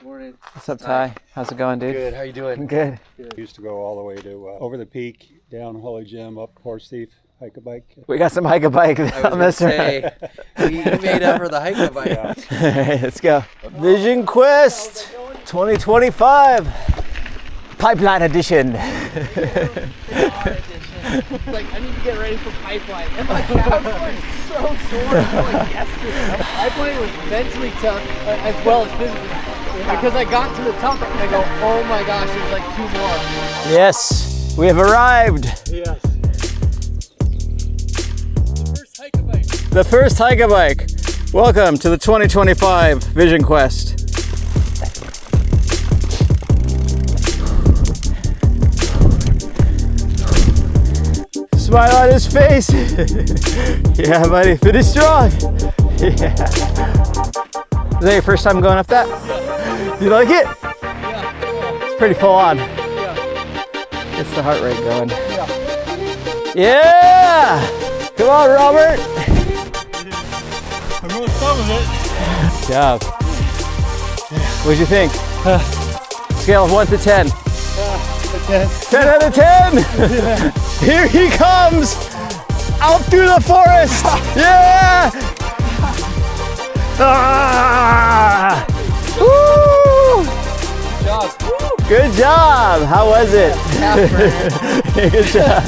Morning. What's up, Ty? How's it going, dude? Good. How you doing? Good. Used to go all the way to over the peak, down Holy Jim, up Horse Thief, hike a bike. We got some hike a bike I was on gonna this say, we made up for the hike a bike. Yeah. Let's go. VisionQuest 2025 Pipeline Edition. Like, I need to get ready for pipeline. And my calves were so sore like yesterday. Pipeline was mentally tough as well as physically. Because I got to the top and I go, oh my gosh, there's like 2 more. Yes, we have arrived. Yes. The first hike a bike. The first hike a bike. Welcome to the 2025 VisionQuest. Smile on his face. Yeah, buddy, finish strong. Yeah. Is that your first time going up that? Yeah. You like it? Yeah. It's pretty full on. Yeah. Gets the heart rate going. Yeah. Yeah! Come on, Robert. I'm going some of it. Good job. What'd you think? Scale of 1 to 10. 10 out of 10! Here he comes! Out through the forest! Yeah! Ah! Woo! Good job. Good job! How was it? Good job.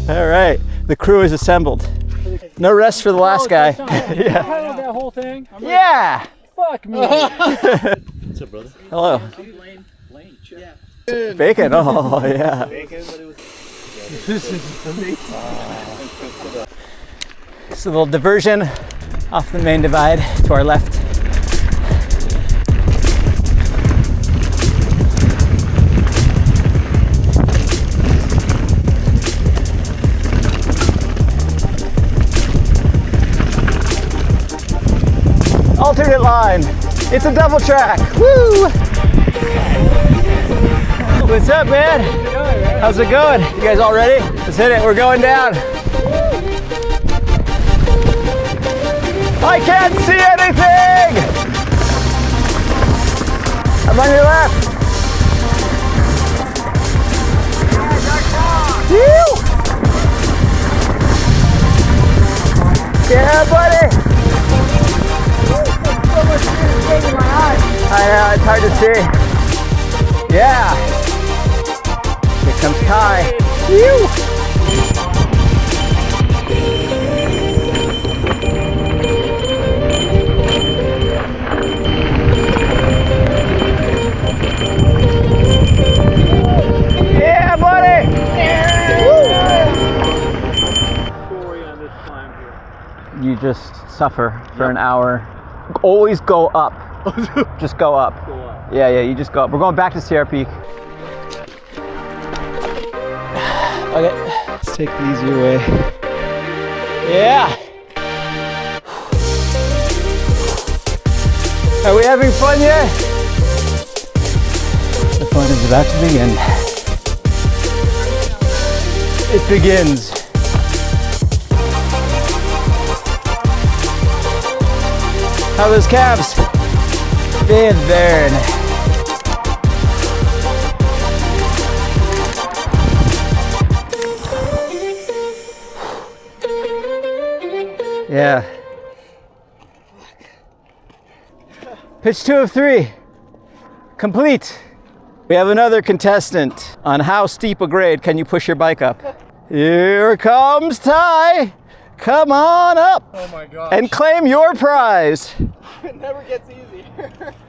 All right, the crew is assembled. No rest for the last guy. Yeah. That whole thing? Yeah! Fuck me. What's up, brother? Hello. Blaine, check. Yeah. Bacon, oh yeah. This is amazing. It's a little diversion off the main divide to our left. Alternate line. It's a double track. Woo! What's up, man? How's it going? You guys all ready? Let's hit it. We're going down. I can't see anything! I'm on your left. Woo! Yeah, buddy! I know, it's hard to see. Yeah! Here comes Ty. Woo! Yeah, buddy! Yeah! Story on this climb here. You just suffer for an hour. Always go up. Just go up. Go up. Yeah, you just go up. We're going back to Sierra Peak. Okay, let's take the easier way. Yeah! Are we having fun yet? The fun is about to begin. It begins. How are those calves? Very nice. Yeah. Pitch 2 of 3. Complete. We have another contestant on how steep a grade can you push your bike up. Here comes Ty. Come on up. Oh my gosh. And claim your prize. It never gets easier.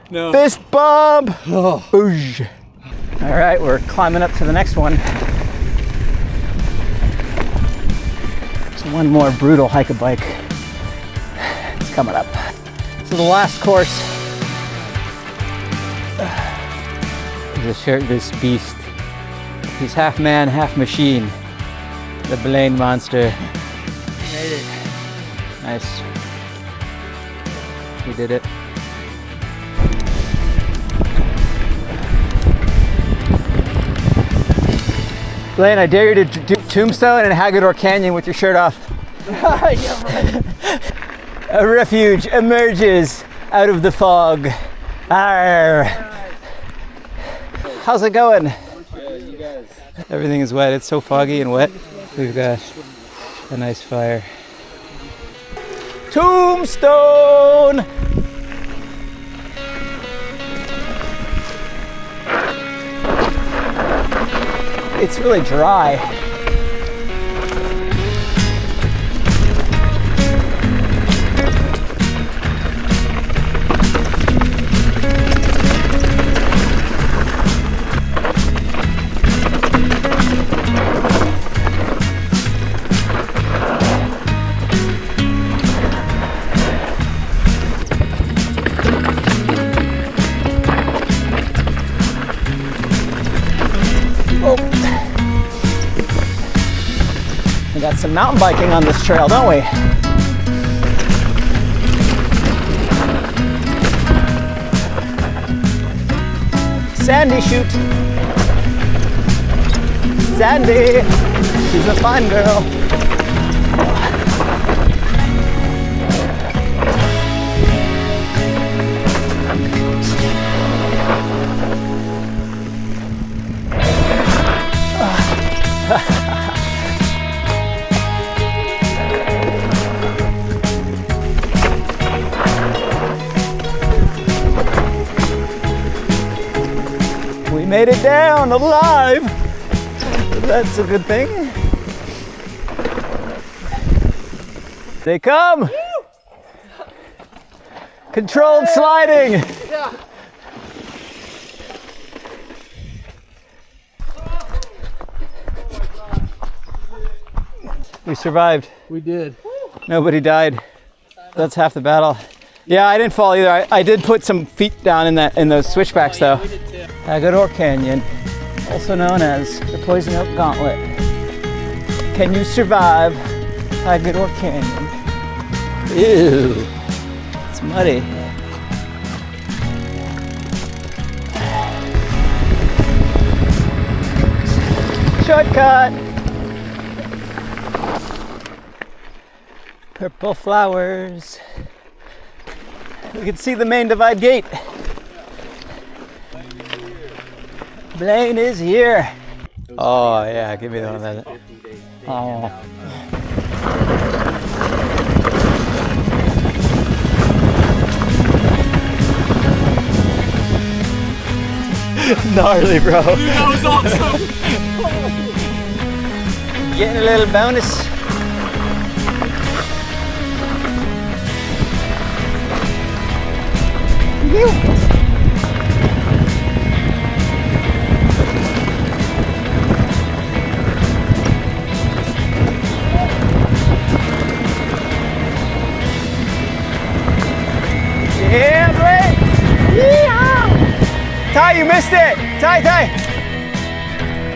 No. Fist bump. Boosh. All right, we're climbing up to the next one. There's one more brutal hike a bike. It's coming up. So the last course. This beast. He's half man, half machine. The Blaine monster. Made it. Nice. He did it. Blaine, I dare you to do Tombstone and Hagador Canyon with your shirt off. Yeah, right. A refuge emerges out of the fog. Arr. How's it going? Everything is wet. It's so foggy and wet. We've got a nice fire. Tombstone! It's really dry. We got some mountain biking on this trail, don't we? Sandy shoot. Sandy, she's a fine girl. We made it down alive. That's a good thing. They come. Controlled sliding. Yeah. We survived. We did. Nobody died. That's half the battle. Yeah, I didn't fall either. I did put some feet down in those switchbacks though. Agador Canyon, also known as the Poison Oak Gauntlet. Can you survive Agador Canyon? Ew, it's muddy. Shortcut. Purple flowers. We can see the main divide gate. Blaine is here. Oh yeah, give me one of that. Oh. Gnarly, bro. Dude, that was awesome. Getting a little bonus. Yeah, Blake! Yeehaw! Ty, you missed it! Ty!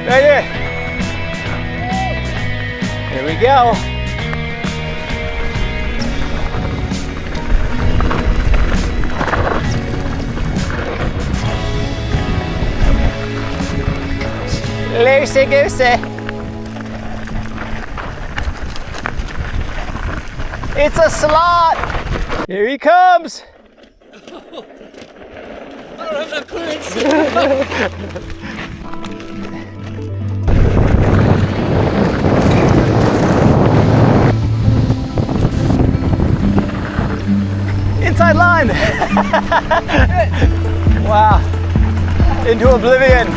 Right there. Here we go. Loosey goosey. It's a slot. Here he comes. I don't have that clearance. Inside line. Wow. Into oblivion.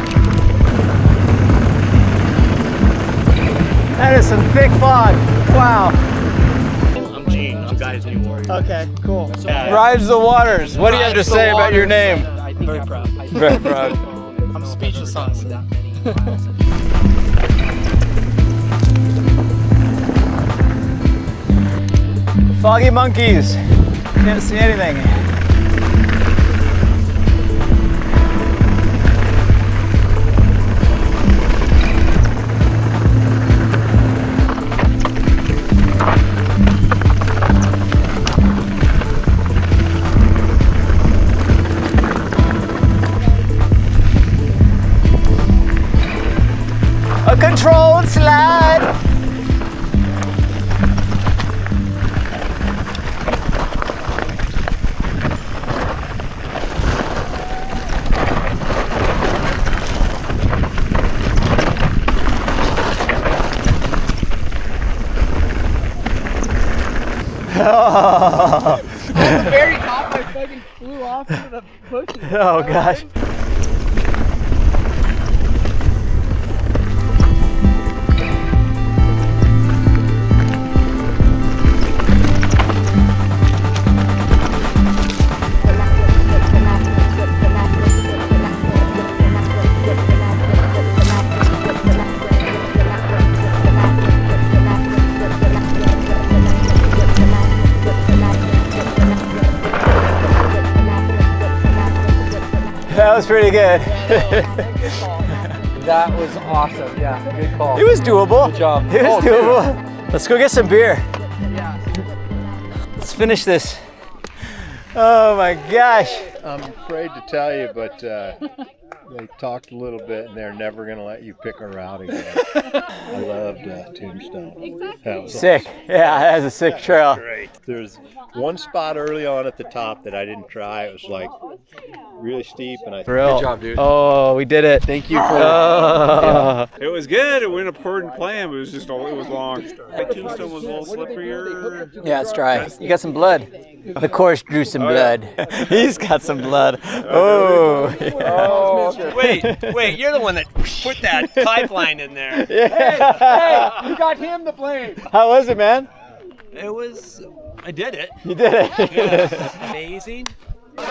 That is some thick fog. Wow. I'm Gene. I'm Guy's new warrior. Okay, cool. Rides the waters. What do you have to say about your name? I'm very proud. Very proud. I'm speechless, honestly. Foggy monkeys. Can't see anything. A controlled slide. Oh, At the very top, I fucking flew off into the bushes. oh gosh. That was pretty good. That was awesome. Yeah, good call. It was doable. Good job. It was doable. Let's go get some beer. Yeah. Let's finish this. Oh my gosh. I'm afraid to tell you, but they talked a little bit, and they're never going to let you pick a route again. I loved Tombstone. That was Sick. Yeah, that was a sick trail. great. There's one spot early on at the top that I didn't try. It was like really steep, and I Good job, dude. Oh, we did it. Thank you for It was good. It went according to plan, but it was just it was long. My Tombstone was a little slipperier. Yeah, it's dry. You got some blood. The course drew some blood. He's got some blood. Oh. Wait, you're the one that put that pipeline in there. Hey, you got him to blame. How was it, man? I did it. You did it. Amazing.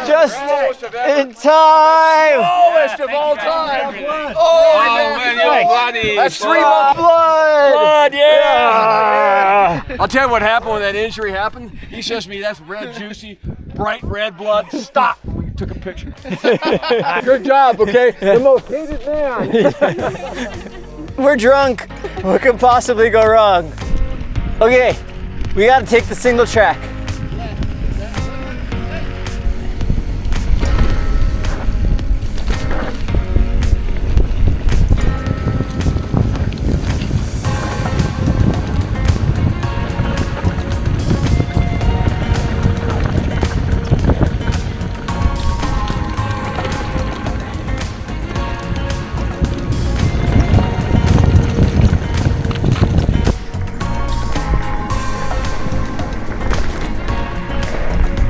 Just in time. Lowest of all time. Oh man, you're bloody. That's 3 months. Blood. Yeah. I'll tell you what happened when that injury happened. He says to me, "That's red, juicy, bright red blood." Stop. We took a picture. Good job. Okay. The most hated man. We're drunk. What could possibly go wrong? Okay, we gotta take the single track.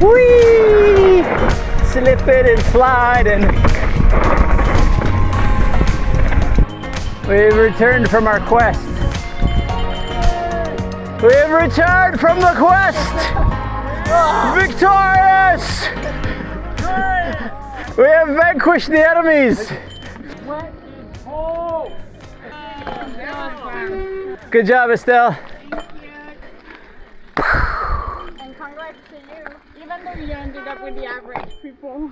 Whee! Slipping and sliding. We've returned from our quest. We have returned from the quest! Victorious! We have vanquished the enemies! Good job, Estelle. And congrats to you, even though you ended up with the average people.